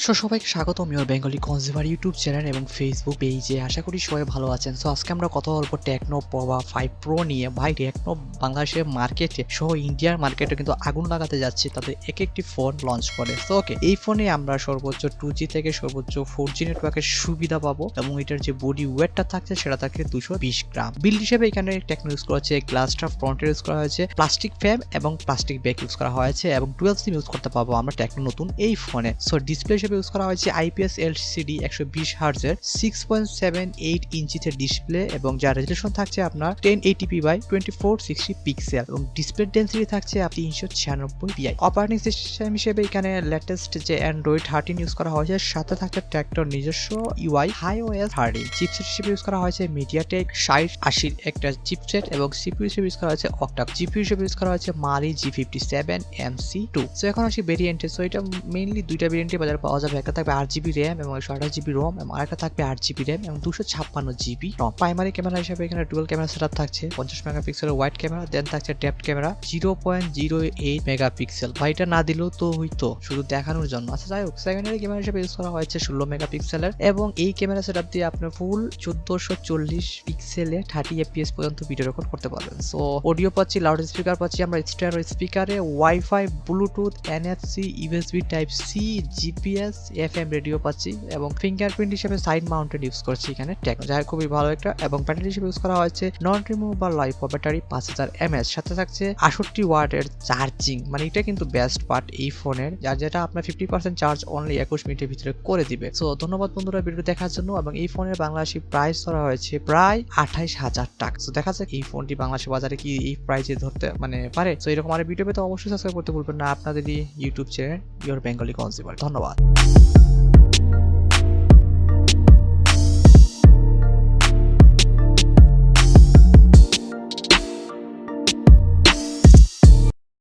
সবাইকে স্বাগতম Bengali consumer YouTube channel এবং ফেসবুক পেজে। আশা করি সবাই ভালো আছেন। সো আজকে আমরা কথা বলবো টেকনো পোভা 5 প্রো নিয়ে। ভাই, টেকনো বাংলাদেশের মার্কেটে সহ ইন্ডিয়ার মার্কেটে কিন্তু আগুন লাগাতে যাচ্ছে তাদের একটি ফোন লঞ্চ করে। সো ওকে, এই ফোনে আমরা সর্বোচ্চ 2G থেকে সর্বোচ্চ 4G নেটওয়ার্কের সুবিধা পাবো এবং এটার যে বডি ওয়েটটা থাকছে সেটা থাকে 220 গ্রাম। বিল্ড হিসেবে এখানে টেকনো ইউজ করা হচ্ছে গ্লাসটা ফ্রন্টে ইউজ করা হয়েছে, প্লাস্টিক ফ্রেম এবং প্লাস্টিক ব্যাক ইউজ করা হয়েছে এবং 12 সিম ইউজ করতে পারবো আমরা টেকনো নতুন এই ফোনে। সো ডিসপ্লে হিসেবে ইউজ করা হয়েছে IPS LCD 120 Hz এর 6.78 ইঞ্চিতে ডিসপ্লে এবং যার রেজোলিউশন থাকছে আপনার 1080p বাই 2460 পিক্সেল এবং ডিসপ্লে ডেনসিটি থাকছে 396 ppi। অপারেটিং সিস্টেম হিসেবে এখানে লেটেস্ট যে Android 13 ইউজ করা হয়েছে, সাথে থাকছে টেকনোর নিজস্ব UI HiOS 13। চিপসেট হিসেবে ইউজ করা হয়েছে MediaTek 6080 একটা চিপসেট এবং CPU হিসেবে ইউজ করা হয়েছে অক্টা। GPU হিসেবে ইউজ করা হয়েছে Mali G57 MC2। সো এখন আসি ভেরিয়েন্টে। সো এটা মেইনলি দুইটা ভেরিয়েন্টে বাজারে পাওয়া যাবে। একটা থাকবে 8GB RAM এবং 128GB ROM এবং আরেকটা থাকবে 8GB RAM এবং 256GB ROM। প্রাইমারি ক্যামেরা হিসেবে এখানে ডুয়াল ক্যামেরা সেটআপ থাকছে, 50 মেগাপিক্সেলের ওয়াইড ক্যামেরা, দেন থাকছে ডেপথ ক্যামেরা 0.08 মেগাপিক্সেল। ভাই, এটা না দিলেও তো হইতো, শুধু দেখানোর জন্য। আচ্ছা যাই হোক, সেকেন্ডারি ক্যামেরা হিসেবে ইউজ করা হয়েছে 16 মেগাপিক্সেলের এবং এই ক্যামেরা সেটআপ দিয়ে আপনি ফুল 1440 পিক্সেলে 30 fps পর্যন্ত ভিডিও রেকর্ড করতে পারবেন। সো অডিও পাচ্ছি, লাউড স্পিকার পাচ্ছি আমরা স্টেরিও স্পিকারে, wifi, Bluetooth, NFC, USB type C, GPS, FM radio পাচ্ছি এবং ফিঙ্গারপ্রিন্ট হিসেবে সাইড মাউন্টেড ইউজ করছি এখানে টেকনো, যা খুবই ভালো একটা। এবং ব্যাটারি হিসেবে ইউজ করা হয়েছে non removable life battery 5000 mAh, সাথে থাকছে 68 ওয়াটের চার্জিং। মানে এটা কিন্তু বেস্ট পার্ট এই ফোনের, যার যেটা আপনার 50% চার্জ অনলি 21 মিনিটের ভিতরে করে দিবে। সো ধন্যবাদ বন্ধুরা ভিডিও দেখার জন্য। এবং এই ফোনের বাংলাদেশি প্রাইস ধরা হয়েছে প্রায় 28,000 টাকা। সো দেখা যাক এই ফোনটি বাংলাদেশি বাজারে কি এই প্রাইসে ধরতে পারে। সো এরকম আর ভিডিও পেতে অবশ্যই সাবস্ক্রাইব করতে ভুলবেন না আপনাদের YouTube channel your Bengali consumer. ধন্যবাদ।